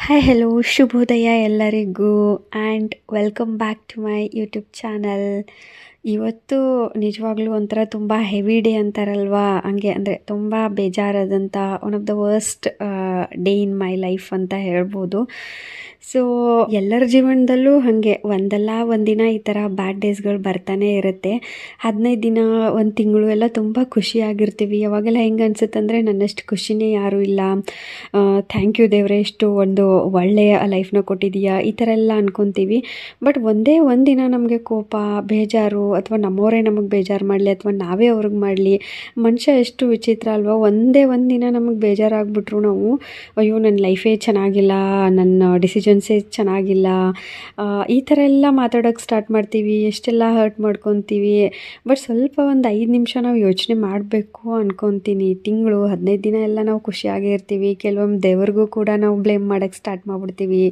Hi hello ಶುಭೋದಯ ಎಲ್ಲರಿಗೂ and welcome back to my YouTube channel. ಇವತ್ತು ನಿಜವಾಗ್ಲೂ ಒಂಥರ ತುಂಬ ಹೆವಿ ಡೇ ಅಂತಾರಲ್ವಾ, ಹಂಗೆ ಅಂದರೆ ತುಂಬ ಬೇಜಾರಾದಂಥ one of the worst day in my life ಅಂತ ಹೇಳ್ಬೋದು. ಸೊ ಎಲ್ಲರ ಜೀವನದಲ್ಲೂ ಹಾಗೆ ಒಂದಲ್ಲ ಒಂದಿನ ಈ ಥರ ಬ್ಯಾಡ್ ಡೇಸ್ಗಳು ಬರ್ತಾನೆ ಇರುತ್ತೆ. 15 ದಿನ, ಒಂದು ತಿಂಗಳು ಎಲ್ಲ ತುಂಬ ಖುಷಿಯಾಗಿರ್ತೀವಿ. ಅವಾಗೆಲ್ಲ ಹೆಂಗೆ ಅನ್ಸುತ್ತೆ ಅಂದರೆ ನನ್ನಷ್ಟು ಖುಷಿನೇ ಯಾರೂ ಇಲ್ಲ, ಥ್ಯಾಂಕ್ ಯು ದೇವರೇ ಇಷ್ಟು ಒಂದು ಒಳ್ಳೆಯ ಲೈಫ್ನ ಕೊಟ್ಟಿದೀಯಾ, ಈ ಥರ ಎಲ್ಲ ಅನ್ಕೊತೀವಿ. ಬಟ್ ಒಂದೇ ಒಂದಿನ ನಮಗೆ ಕೋಪ, ಬೇಜಾರು, ಅಥವಾ ನಮ್ಮವರೇ ನಮಗೆ ಬೇಜಾರು ಮಾಡಲಿ ಅಥವಾ ನಾವೇ ಅವ್ರಿಗೆ ಮಾಡಲಿ, ಮನುಷ್ಯ ಎಷ್ಟು ವಿಚಿತ್ರ ಅಲ್ವಾ. ಒಂದೇ ಒಂದಿನ ನಮಗೆ ಬೇಜಾರಾಗ್ಬಿಟ್ರು ನಾವು ಅಯ್ಯೋ ನನ್ನ ಲೈಫೇ ಚೆನ್ನಾಗಿಲ್ಲ, ನನ್ನ ಡಿಸಿಷನ್ಸೇ ಚೆನ್ನಾಗಿಲ್ಲ, ಈ ಥರ ಎಲ್ಲ ಮಾತಾಡೋಕ್ಕೆ ಸ್ಟಾರ್ಟ್ ಮಾಡ್ತೀವಿ, ಎಷ್ಟೆಲ್ಲ ಹರ್ಟ್ ಮಾಡ್ಕೊತೀವಿ. ಬಟ್ ಸ್ವಲ್ಪ ಒಂದು 5 ನಿಮಿಷ ನಾವು ಯೋಚನೆ ಮಾಡಬೇಕು ಅನ್ಕೊತೀನಿ. ತಿಂಗಳು 15 ದಿನ ಎಲ್ಲ ನಾವು ಖುಷಿಯಾಗೇ ಇರ್ತೀವಿ. ಕೆಲವೊಮ್ಮೆ ದೇವ್ರಿಗೂ ಕೂಡ ನಾವು ಬ್ಲೇಮ್ ಮಾಡೋಕ್ಕೆ ಸ್ಟಾರ್ಟ್ ಮಾಡಿಬಿಡ್ತೀವಿ,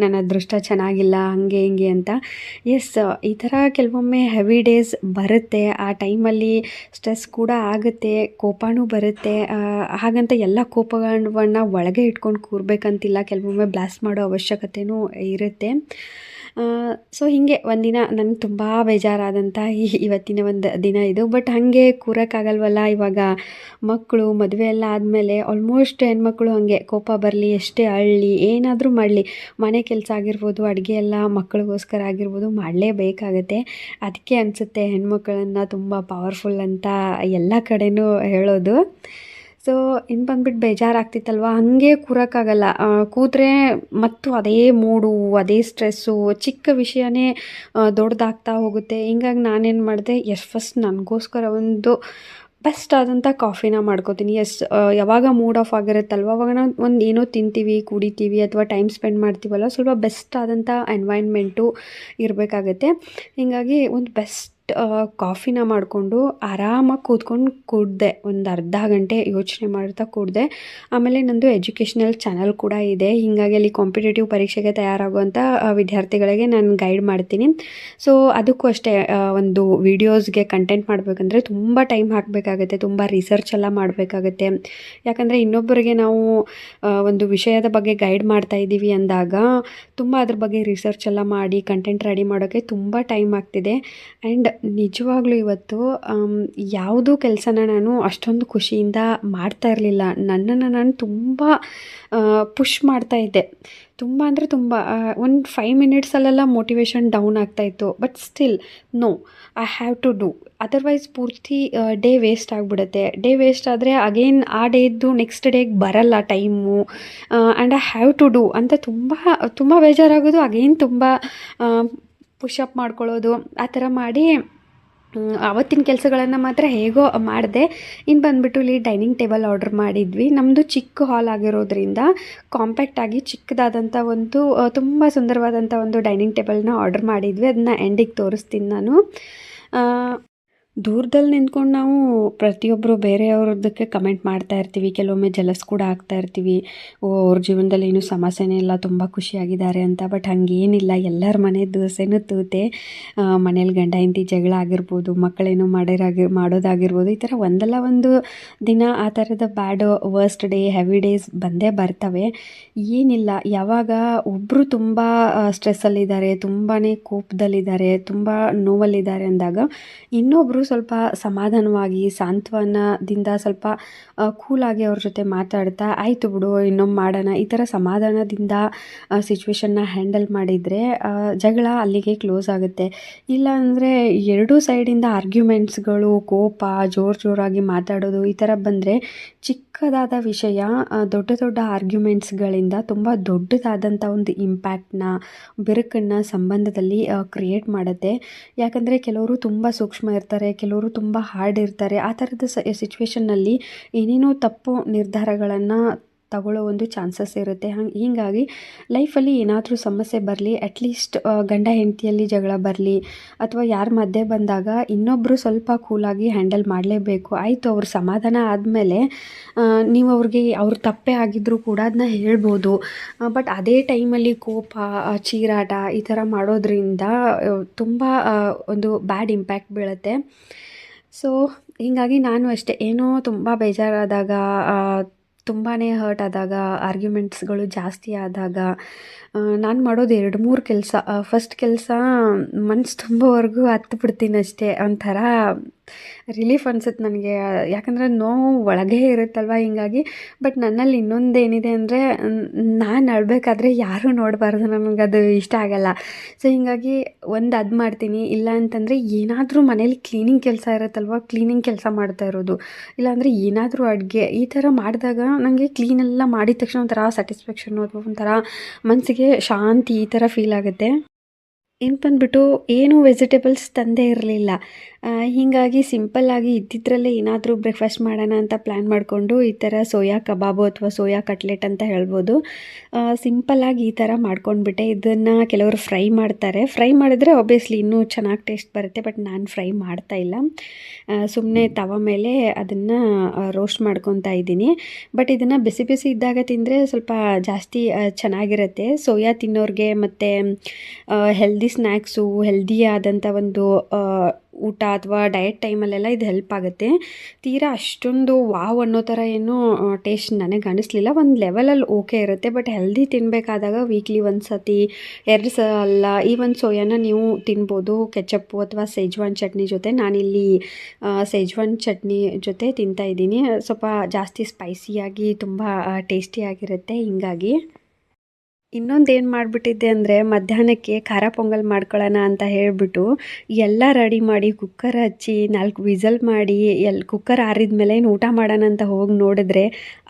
ನನ್ನ ಅದೃಷ್ಟ ಚೆನ್ನಾಗಿಲ್ಲ ಹಂಗೆ ಹಿಂಗೆ ಅಂತ. ಎಸ್, ಈ ಥರ ಕೆಲವೊಮ್ಮೆ ಹೆವಿ ಡೇಸ್ ಬರುತ್ತೆ. ಆ ಟೈಮಲ್ಲಿ ಸ್ಟ್ರೆಸ್ ಕೂಡ ಆಗುತ್ತೆ, ಕೋಪನೂ ಬರುತ್ತೆ. ಹಾಗಂತ ಎಲ್ಲ ಕೋಪಗಳನ್ನ ಒಳಗೆ ಇಟ್ಕೊಂಡು ಕೂರ್ಬೇಕಂತಿಲ್ಲ, ಕೆಲವೊಮ್ಮೆ ಬ್ಲಾಸ್ಟ್ ಮಾಡೋ ಅವಶ್ಯಕತೆಯೂ ಇರುತ್ತೆ. ಸೊ ಹೀಗೆ ಒಂದಿನ ನನಗೆ ತುಂಬ ಬೇಜಾರಾದಂಥ ಇವತ್ತಿನ ಒಂದು ದಿನ ಇದು. ಬಟ್ ಹಾಗೆ ಕೂರೋಕ್ಕಾಗಲ್ವಲ್ಲ, ಇವಾಗ ಮಕ್ಕಳು ಮದುವೆ ಎಲ್ಲ ಆದಮೇಲೆ ಆಲ್ಮೋಸ್ಟ್ ಹೆಣ್ಮಕ್ಳು ಹಾಗೆ ಕೋಪ ಬರಲಿ, ಎಷ್ಟೇ ಅಳ್ಳಿ, ಏನಾದರೂ ಮಾಡಲಿ, ಮನೆ ಕೆಲಸ ಆಗಿರ್ಬೋದು, ಅಡುಗೆ ಎಲ್ಲ ಮಕ್ಕಳಿಗೋಸ್ಕರ ಆಗಿರ್ಬೋದು ಮಾಡಲೇಬೇಕಾಗತ್ತೆ. ಅದಕ್ಕೆ ಅನಿಸುತ್ತೆ ಹೆಣ್ಮಕ್ಳನ್ನು ತುಂಬ ಪವರ್ಫುಲ್ ಅಂತ ಎಲ್ಲ ಕಡೆನೂ ಹೇಳೋದು. ಸೊ ಇನ್ನು ಬಂದ್ಬಿಟ್ಟು ಬೇಜಾರಾಗ್ತಿತ್ತಲ್ವ, ಹಾಗೆ ಕೂರೋಕ್ಕಾಗಲ್ಲ. ಕೂತ್ರೆ ಮತ್ತು ಅದೇ ಮೂಡು, ಅದೇ ಸ್ಟ್ರೆಸ್ಸು, ಚಿಕ್ಕ ವಿಷಯನೇ ದೊಡ್ಡದಾಗ್ತಾ ಹೋಗುತ್ತೆ. ಹಿಂಗಾಗಿ ನಾನೇನು ಮಾಡಿದೆ, ಫಸ್ಟ್ ನನಗೋಸ್ಕರ ಒಂದು ಬೆಸ್ಟ್ ಆದಂಥ ಕಾಫಿನ ಮಾಡ್ಕೋತೀನಿ. ಯಾವಾಗ ಮೂಡ್ ಆಫ್ ಆಗಿರುತ್ತಲ್ವ ಅವಾಗ ನಾವು ಒಂದು ಏನೋ ತಿಂತೀವಿ, ಕುಡಿತೀವಿ ಅಥವಾ ಟೈಮ್ ಸ್ಪೆಂಡ್ ಮಾಡ್ತೀವಲ್ಲ, ಸ್ವಲ್ಪ ಬೆಸ್ಟ್ ಆದಂಥ ಎನ್ವೈರ್ನ್ಮೆಂಟು ಇರಬೇಕಾಗತ್ತೆ. ಹೀಗಾಗಿ ಒಂದು ಬೆಸ್ಟ್ ಕಾಫಿನ ಮಾಡಿಕೊಂಡು ಆರಾಮಾಗಿ ಕೂತ್ಕೊಂಡು ಕುಡಿದೆ. ಒಂದು ಅರ್ಧ ಗಂಟೆ ಯೋಚನೆ ಮಾಡ್ತಾ ಕುಡಿದೆ. ಆಮೇಲೆ ನಂದು ಎಜುಕೇಷ್ನಲ್ ಚಾನಲ್ ಕೂಡ ಇದೆ, ಹೀಗಾಗಿ ಅಲ್ಲಿ ಕಾಂಪಿಟೇಟಿವ್ ಪರೀಕ್ಷೆಗೆ ತಯಾರಾಗುವಂಥ ವಿದ್ಯಾರ್ಥಿಗಳಿಗೆ ನಾನು ಗೈಡ್ ಮಾಡ್ತೀನಿ. ಸೊ ಅದಕ್ಕೂ ಅಷ್ಟೇ, ಒಂದು ವೀಡಿಯೋಸ್ಗೆ ಕಂಟೆಂಟ್ ಮಾಡಬೇಕಂದ್ರೆ ತುಂಬ ಟೈಮ್ ಹಾಕಬೇಕಾಗತ್ತೆ, ತುಂಬ ರಿಸರ್ಚ್ ಎಲ್ಲ ಮಾಡಬೇಕಾಗತ್ತೆ. ಯಾಕಂದರೆ ಇನ್ನೊಬ್ಬರಿಗೆ ನಾವು ಒಂದು ವಿಷಯದ ಬಗ್ಗೆ ಗೈಡ್ ಮಾಡ್ತಾ ಇದ್ದೀವಿ ಅಂದಾಗ ತುಂಬ ಅದ್ರ ಬಗ್ಗೆ ರಿಸರ್ಚ್ ಎಲ್ಲ ಮಾಡಿ ಕಂಟೆಂಟ್ ರೆಡಿ ಮಾಡೋಕ್ಕೆ ತುಂಬ ಟೈಮ್ ಆಗ್ತಿದೆ. ಆ್ಯಂಡ್ ನಿಜವಾಗ್ಲೂ ಇವತ್ತು ಯಾವುದೂ ಕೆಲಸನ ನಾನು ಅಷ್ಟೊಂದು ಖುಷಿಯಿಂದ ಮಾಡ್ತಾ ಇರಲಿಲ್ಲ. ನನ್ನನ್ನು ನಾನು ತುಂಬ ಪುಷ್ ಮಾಡ್ತಾ ಇದ್ದೆ, ತುಂಬ ಅಂದರೆ ತುಂಬ. ಒಂದು 5 ಮಿನಿಟ್ಸಲ್ಲೆಲ್ಲ ಮೋಟಿವೇಶನ್ ಡೌನ್ ಆಗ್ತಾಯಿತ್ತು. But still no, I have to do, otherwise ಪೂರ್ತಿ ಡೇ ವೇಸ್ಟ್ ಆಗಿಬಿಡುತ್ತೆ. ಡೇ ವೇಸ್ಟ್ ಆದರೆ ಅಗೇನ್ ಆ ಡೇದ್ದು ನೆಕ್ಸ್ಟ್ ಡೇಗೆ ಬರಲ್ಲ time. And I have to do ಅಂತ ತುಂಬ ತುಂಬ ಬೇಜಾರಾಗೋದು. ಅಗೇನ್ ತುಂಬ ಪುಷಪ್ ಮಾಡ್ಕೊಳ್ಳೋದು, ಆ ಥರ ಮಾಡಿ ಆವತ್ತಿನ ಕೆಲಸಗಳನ್ನು ಮಾತ್ರ ಹೇಗೋ ಮಾಡಿದೆ. ಇನ್ನು ಬಂದುಬಿಟ್ಟು ಇಲ್ಲಿ ಡೈನಿಂಗ್ ಟೇಬಲ್ ಆರ್ಡ್ರ್ ಮಾಡಿದ್ವಿ. ನಮ್ಮದು ಚಿಕ್ಕ ಹಾಲ್ ಆಗಿರೋದ್ರಿಂದ ಕಾಂಪ್ಯಾಕ್ಟಾಗಿ ಚಿಕ್ಕದಾದಂಥ ಒಂದು ತುಂಬ ಸುಂದರವಾದಂಥ ಒಂದು ಡೈನಿಂಗ್ ಟೇಬಲ್ನ ಆರ್ಡ್ರ್ ಮಾಡಿದ್ವಿ. ಅದನ್ನ ಎಂಡಿಗೆ ತೋರಿಸ್ತೀನಿ ನಾನು. ದೂರದಲ್ಲಿ ನಿಂತ್ಕೊಂಡು ನಾವು ಪ್ರತಿಯೊಬ್ಬರು ಬೇರೆಯವ್ರದ್ದಕ್ಕೆ ಕಮೆಂಟ್ ಮಾಡ್ತಾ ಇರ್ತೀವಿ, ಕೆಲವೊಮ್ಮೆ ಜಲಸ್ ಕೂಡ ಆಗ್ತಾ ಇರ್ತೀವಿ, ಓ ಅವ್ರ ಜೀವನದಲ್ಲಿ ಏನೂ ಸಮಸ್ಯೆನೇ ಇಲ್ಲ, ತುಂಬ ಖುಷಿಯಾಗಿದ್ದಾರೆ ಅಂತ. ಬಟ್ ಹಾಗೇನಿಲ್ಲ, ಎಲ್ಲರ ಮನೆ ದೋಸೆನೂ ತೂತೆ. ಮನೇಲಿ ಗಂಡ ಹೆಂಡತಿ ಜಗಳ ಆಗಿರ್ಬೋದು, ಮಕ್ಕಳೇನೋ ಮಾಡೋದಾಗಿರ್ಬೋದು, ಈ ಥರ ಒಂದಲ್ಲ ಒಂದು ದಿನ ಆ ಥರದ ಬ್ಯಾಡ್ ವರ್ಸ್ಟ್ ಡೇ, ಹೆವಿ ಡೇಸ್ ಬಂದೇ ಬರ್ತವೆ. ಏನಿಲ್ಲ, ಯಾವಾಗ ಒಬ್ಬರು ತುಂಬ ಸ್ಟ್ರೆಸ್ಸಲ್ಲಿದ್ದಾರೆ, ತುಂಬಾ ಕೋಪದಲ್ಲಿದ್ದಾರೆ, ತುಂಬ ನೋವಲ್ಲಿದ್ದಾರೆ ಅಂದಾಗ ಇನ್ನೊಬ್ಬರು ಸ್ವಲ್ಪ ಸಮಾಧಾನವಾಗಿ ಸಾಂತ್ವನದಿಂದ ಸ್ವಲ್ಪ ಕೂಲಾಗಿ ಅವ್ರ ಜೊತೆ ಮಾತಾಡ್ತಾ ಆಯಿತು ಬಿಡು ಇನ್ನೊಮ್ಮೆ ಮಾಡೋಣ, ಈ ಥರ ಸಮಾಧಾನದಿಂದ ಸಿಚುವೇಶನ್ನ ಹ್ಯಾಂಡಲ್ ಮಾಡಿದರೆ ಜಗಳ ಅಲ್ಲಿಗೆ ಕ್ಲೋಸ್ ಆಗುತ್ತೆ. ಇಲ್ಲ ಅಂದರೆ ಎರಡೂ ಸೈಡಿಂದ ಆರ್ಗ್ಯುಮೆಂಟ್ಸ್ಗಳು, ಕೋಪ, ಜೋರಾಗಿ ಮಾತಾಡೋದು, ಈ ಥರ ಬಂದರೆ ಚಿಕ್ಕದಾದ ವಿಷಯ ದೊಡ್ಡ ದೊಡ್ಡ ಆರ್ಗ್ಯುಮೆಂಟ್ಸ್ಗಳಿಂದ ತುಂಬ ದೊಡ್ಡದಾದಂಥ ಒಂದು ಇಂಪ್ಯಾಕ್ಟ್ನ, ಬಿರುಕನ್ನು ಸಂಬಂಧದಲ್ಲಿ ಕ್ರಿಯೇಟ್ ಮಾಡುತ್ತೆ. ಯಾಕಂದರೆ ಕೆಲವರು ತುಂಬ ಸೂಕ್ಷ್ಮ ಇರ್ತಾರೆ, ಕೆಲವರು ತುಂಬ ಹಾರ್ಡ್ ಇರ್ತಾರೆ. ಆ ಥರದ ಸಿಚುವೇಷನ್ನಲ್ಲಿ ಏನೇನೋ ತಪ್ಪು ನಿರ್ಧಾರಗಳನ್ನು ತಗೊಳ್ಳೋ ಒಂದು ಚಾನ್ಸಸ್ ಇರುತ್ತೆ. ಹೀಗಾಗಿ ಲೈಫಲ್ಲಿ ಏನಾದರೂ ಸಮಸ್ಯೆ ಬರಲಿ, ಅಟ್ಲೀಸ್ಟ್ ಗಂಡ ಹೆಂಡತಿಯಲ್ಲಿ ಜಗಳ ಬರಲಿ ಅಥವಾ ಯಾರ ಮಧ್ಯೆ ಬಂದಾಗ ಇನ್ನೊಬ್ಬರು ಸ್ವಲ್ಪ ಕೂಲಾಗಿ ಹ್ಯಾಂಡಲ್ ಮಾಡಲೇಬೇಕು. ಆಯಿತು, ಅವ್ರ ಸಮಾಧಾನ ಆದಮೇಲೆ ನೀವು ಅವ್ರಿಗೆ ಅವ್ರ ತಪ್ಪೇ ಆಗಿದ್ದರೂ ಕೂಡ ಅದನ್ನ ಹೇಳ್ಬೋದು. ಬಟ್ ಅದೇ ಟೈಮಲ್ಲಿ ಕೋಪ, ಚೀರಾಟ ಈ ಥರ ಮಾಡೋದ್ರಿಂದ ತುಂಬ ಒಂದು ಬ್ಯಾಡ್ ಇಂಪ್ಯಾಕ್ಟ್ ಬೀಳುತ್ತೆ. ಸೊ ಹೀಗಾಗಿ ನಾನು ಅಷ್ಟೇ, ಏನೋ ತುಂಬ ಬೇಜಾರಾದಾಗ ತುಂಬಾ ಹರ್ಟ್ ಆದಾಗ, ಆರ್ಗ್ಯುಮೆಂಟ್ಸ್ಗಳು ಜಾಸ್ತಿ ಆದಾಗ ನಾನು ಮಾಡೋದು 2-3 ಕೆಲಸ. ಫಸ್ಟ್ ಕೆಲಸ ಮನ್ಸು ತುಂಬೋವರೆಗೂ ಹತ್ತು ಬಿಡ್ತೀನಿ ಅಷ್ಟೇ. ಒಂಥರ ರಿಲೀಫ್ ಅನ್ಸುತ್ತೆ ನನಗೆ. ಯಾಕಂದರೆ ನೋವು ಒಳಗೇ ಇರುತ್ತಲ್ವ, ಹಿಂಗಾಗಿ. ಬಟ್ ನನ್ನಲ್ಲಿ ಇನ್ನೊಂದೇನಿದೆ ಅಂದರೆ, ನಾನು ಅಳಬೇಕಾದ್ರೆ ಯಾರೂ ನೋಡಬಾರ್ದು, ನನಗದು ಇಷ್ಟ ಆಗಲ್ಲ. ಸೊ ಹೀಗಾಗಿ ಅದು ಮಾಡ್ತೀನಿ. ಇಲ್ಲ ಅಂತಂದರೆ ಏನಾದರೂ ಮನೇಲಿ ಕ್ಲೀನಿಂಗ್ ಕೆಲಸ ಇರುತ್ತಲ್ವ, ಕ್ಲೀನಿಂಗ್ ಕೆಲಸ ಮಾಡ್ತಾ ಇರೋದು. ಇಲ್ಲಾಂದರೆ ಏನಾದರೂ ಅಡುಗೆ ಈ ಥರ ಮಾಡಿದಾಗ ನನಗೆ ಕ್ಲೀನೆಲ್ಲ ಮಾಡಿದ ತಕ್ಷಣ ಒಂಥರ ಸ್ಯಾಟಿಸ್ಫ್ಯಾಕ್ಷನ್ನು ಅಥವಾ ಒಂಥರ ಮನಸ್ಸಿಗೆ ಶಾಂತಿ ಈ ಥರ ಫೀಲ್ ಆಗುತ್ತೆ. ಇನ್ನು ಬಂದುಬಿಟ್ಟು ಏನೂ ವೆಜಿಟೇಬಲ್ಸ್ ತಂದೇ ಇರಲಿಲ್ಲ. ಹೀಗಾಗಿ ಸಿಂಪಲ್ಲಾಗಿ ಇದ್ದಿದ್ದರಲ್ಲೇ ಏನಾದರೂ ಬ್ರೇಕ್ಫಾಸ್ಟ್ ಮಾಡೋಣ ಅಂತ ಪ್ಲ್ಯಾನ್ ಮಾಡಿಕೊಂಡು ಈ ಥರ ಸೋಯಾ ಕಬಾಬು ಅಥವಾ ಸೋಯಾ ಕಟ್ಲೆಟ್ ಅಂತ ಹೇಳ್ಬೋದು. ಸಿಂಪಲ್ಲಾಗಿ ಈ ಥರ ಮಾಡ್ಕೊಂಡ್ಬಿಟ್ಟೆ. ಇದನ್ನು ಕೆಲವರು ಫ್ರೈ ಮಾಡ್ತಾರೆ. ಫ್ರೈ ಮಾಡಿದ್ರೆ ಆಬ್ವಿಯಸ್ಲಿ ಇನ್ನೂ ಚೆನ್ನಾಗಿ ಟೇಸ್ಟ್ ಬರುತ್ತೆ. ಬಟ್ ನಾನು ಫ್ರೈ ಮಾಡ್ತಾಯಿಲ್ಲ. ಸುಮ್ಮನೆ ತವ ಮೇಲೆ ಅದನ್ನು ರೋಸ್ಟ್ ಮಾಡ್ಕೊತಾ ಇದ್ದೀನಿ. ಬಟ್ ಇದನ್ನು ಬಿಸಿ ಬಿಸಿ ಇದ್ದಾಗ ತಿಂದರೆ ಸ್ವಲ್ಪ ಜಾಸ್ತಿ ಚೆನ್ನಾಗಿರುತ್ತೆ. ಸೋಯಾ ತಿನ್ನೋರಿಗೆ ಮತ್ತು ಹೆಲ್ದಿ ಸ್ನ್ಯಾಕ್ಸು, ಹೆಲ್ದಿ ಆದಂಥ ಒಂದು ಊಟ ಅಥವಾ ಡಯಟ್ ಟೈಮಲ್ಲೆಲ್ಲ ಇದು ಹೆಲ್ಪ್ ಆಗುತ್ತೆ. ತೀರಾ ಅಷ್ಟೊಂದು ವಾವ್ ಅನ್ನೋ ಥರ ಏನೂ ಟೇಸ್ಟ್ ನನಗೆ ಅನ್ನಿಸ್ಲಿಲ್ಲ. ಒಂದು ಲೆವೆಲಲ್ಲಿ ಓಕೆ ಇರುತ್ತೆ. ಬಟ್ ಹೆಲ್ದಿ ತಿನ್ನಬೇಕಾದಾಗ ವೀಕ್ಲಿ ಒಂದು ಸತಿ, 2 ಸಲ ಈ ಒಂದು ಸೋಯಾನ ನೀವು ತಿನ್ಬೋದು ಕೆಚಪ್ಪು ಅಥವಾ ಸೆಜ್ವಾನ್ ಚಟ್ನಿ ಜೊತೆ. ನಾನಿಲ್ಲಿ ಸೆಜ್ವಾನ್ ಚಟ್ನಿ ಜೊತೆ ತಿಂತಾಯಿದ್ದೀನಿ. ಸ್ವಲ್ಪ ಜಾಸ್ತಿ ಸ್ಪೈಸಿಯಾಗಿ ತುಂಬ ಟೇಸ್ಟಿಯಾಗಿರುತ್ತೆ. ಹಿಂಗಾಗಿ ಇನ್ನೊಂದು ಏನು ಮಾಡಿಬಿಟ್ಟಿದ್ದೆ ಅಂದರೆ, ಮಧ್ಯಾಹ್ನಕ್ಕೆ ಖಾರ ಪೊಂಗಲ್ ಮಾಡ್ಕೊಳ್ಳೋಣ ಅಂತ ಹೇಳಿಬಿಟ್ಟು ಎಲ್ಲ ರೆಡಿ ಮಾಡಿ ಕುಕ್ಕರ್ ಹಚ್ಚಿ 4 ವಿಸಲ್ ಮಾಡಿ ಕುಕ್ಕರ್ ಆರಿದ ಮೇಲೆ ಊಟ ಮಾಡೋಣ ಅಂತ ಹೋಗಿ ನೋಡಿದ್ರೆ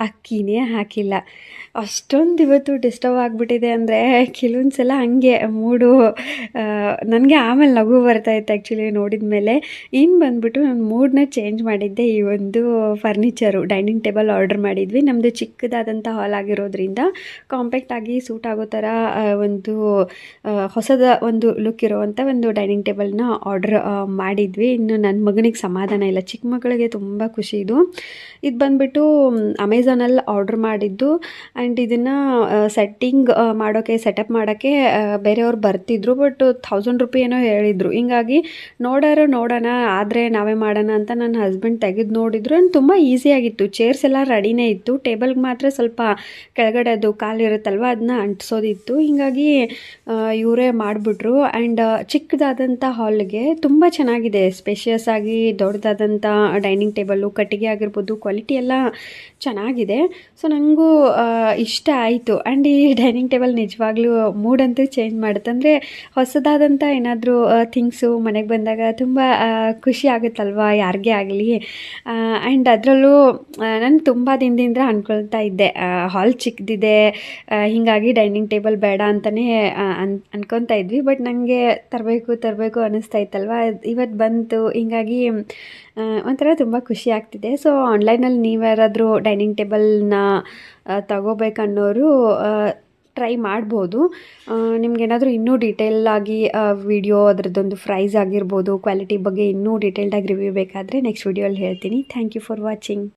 ಅಕ್ಕಿನೇ ಹಾಕಿಲ್ಲ. ಅಷ್ಟೊಂದು ಇವತ್ತು ಡಿಸ್ಟರ್ಬ್ ಆಗಿಬಿಟ್ಟಿದೆ ಅಂದರೆ, ಕೆಲವೊಂದು ಸಲ ಹಾಗೆ ಮೂಡು ನನಗೆ ಆಮೇಲೆ ನಗು ಬರ್ತಾಯಿತ್ತು ಆ್ಯಕ್ಚುಲಿ ನೋಡಿದ ಮೇಲೆ. ಇನ್ನು ಬಂದುಬಿಟ್ಟು ನಾನು ಮೂಡನ್ನ ಚೇಂಜ್ ಮಾಡಿದ್ದೆ. ಈ ಒಂದು ಫರ್ನಿಚರು ಡೈನಿಂಗ್ ಟೇಬಲ್ ಆರ್ಡ್ರ್ ಮಾಡಿದ್ವಿ. ನಮ್ಮದು ಚಿಕ್ಕದಾದಂಥ ಹಾಲ್ ಆಗಿರೋದ್ರಿಂದ ಕಾಂಪ್ಯಾಕ್ಟಾಗಿ ಸೂಟ್ ಆಗೋ ಥರ ಒಂದು ಹೊಸದ ಒಂದು ಲುಕ್ ಇರುವಂಥ ಒಂದು ಡೈನಿಂಗ್ ಟೇಬಲ್ನ ಆರ್ಡ್ರ್ ಮಾಡಿದ್ವಿ. ಇನ್ನು ನನ್ನ ಮಗನಿಗೆ ಸಮಾಧಾನ ಇಲ್ಲ. ಚಿಕ್ಕ ಮಕ್ಕಳಿಗೆ ತುಂಬ ಖುಷಿ ಇದು. ಇದು ಬಂದುಬಿಟ್ಟು ಅಮೆಝಾನಲ್ಲಿ ಆರ್ಡ್ರ್ ಮಾಡಿದ್ದು. ಆ್ಯಂಡ್ ಇದನ್ನು ಸೆಟ್ಟಿಂಗ್ ಮಾಡೋಕ್ಕೆ, ಸೆಟಪ್ ಮಾಡೋಕ್ಕೆ ಬೇರೆಯವ್ರು ಬರ್ತಿದ್ರು. ಬಟ್ 1000 ರೂಪಾಯಿ ಏನೋ ಹೇಳಿದರು. ಹಿಂಗಾಗಿ ನೋಡೋಣ ಆದರೆ ನಾವೇ ಮಾಡೋಣ ಅಂತ ನನ್ನ ಹಸ್ಬೆಂಡ್ ತೆಗೆದು ನೋಡಿದ್ರು. ಆ್ಯಂಡ್ ತುಂಬ ಈಸಿಯಾಗಿತ್ತು. ಚೇರ್ಸ್ ಎಲ್ಲ ರೆಡಿನೇ ಇತ್ತು. ಟೇಬಲ್ಗೆ ಮಾತ್ರ ಸ್ವಲ್ಪ ಕೆಳಗಡೆ ಅದು ಕಾಲಿರುತ್ತಲ್ವ, ಅದನ್ನ ಅಂಟಿಸೋದಿತ್ತು. ಹೀಗಾಗಿ ಇವರೇ ಮಾಡಿಬಿಟ್ರು. ಆ್ಯಂಡ್ ಚಿಕ್ಕದಾದಂಥ ಹಾಲ್ಗೆ ತುಂಬ ಚೆನ್ನಾಗಿದೆ. ಸ್ಪೇಷಿಯಸ್ ಆಗಿ ದೊಡ್ಡದಾದಂಥ ಡೈನಿಂಗ್ ಟೇಬಲ್ಲು, ಕಟ್ಟಿಗೆ ಆಗಿರ್ಬೋದು, ಕ್ವಾಲಿಟಿ ಎಲ್ಲ ಚೆನ್ನಾಗಿದೆ. ಸೊ ನನಗೂ ಇಷ್ಟ ಆಯಿತು. ಆ್ಯಂಡ್ ಈ ಡೈನಿಂಗ್ ಟೇಬಲ್ ನಿಜವಾಗ್ಲೂ ಮೂಡಂತೂ ಚೇಂಜ್ ಮಾಡುತ್ತೆ. ಅಂದರೆ ಹೊಸದಾದಂಥ ಏನಾದರೂ ಥಿಂಗ್ಸು ಮನೆಗೆ ಬಂದಾಗ ತುಂಬ ಖುಷಿ ಆಗುತ್ತಲ್ವ ಯಾರಿಗೇ ಆಗಲಿ. ಆ್ಯಂಡ್ ಅದರಲ್ಲೂ ನಾನು ತುಂಬ ದಿನದಿಂದ ಅಂದ್ಕೊಳ್ತಾ ಇದ್ದೆ, ಹಾಲ್ ಚಿಕ್ಕದಿದೆ, ಹೀಗಾಗಿ ಡೈನಿಂಗ್ ಟೇಬಲ್ ಬೇಡ ಅಂತಲೇ ಅನ್ಕೊತಾ ಇದ್ವಿ. ಬಟ್ ನನಗೆ ತರಬೇಕು ಅನ್ನಿಸ್ತಾ ಇತ್ತಲ್ವ, ಇವತ್ತು ಬಂತು. ಹೀಗಾಗಿ ಒಂಥರ ತುಂಬ ಖುಷಿ ಆಗ್ತಿದೆ. ಸೊ ಆನ್ಲೈನಲ್ಲಿ ನೀವ್ಯಾರಾದರೂ ಡೈನಿಂಗ್ ಟೇಬಲ್ನ ತಗೋಬೇಕನ್ನೋರು ಟ್ರೈ ಮಾಡ್ಬೋದು. ನಿಮ್ಗೇನಾದರೂ ಇನ್ನೂ ಡೀಟೇಲಾಗಿ ವಿಡಿಯೋ ಅದರದ್ದೊಂದು ಪ್ರೈಸ್ ಆಗಿರ್ಬೋದು, ಕ್ವಾಲಿಟಿ ಬಗ್ಗೆ ಇನ್ನೂ ಡೀಟೇಲ್ಡಾಗಿ ರಿವ್ಯೂ ಬೇಕಾದರೆ ನೆಕ್ಸ್ಟ್ ವಿಡಿಯೋಲಿ ಹೇಳ್ತೀನಿ. Thank you for watching.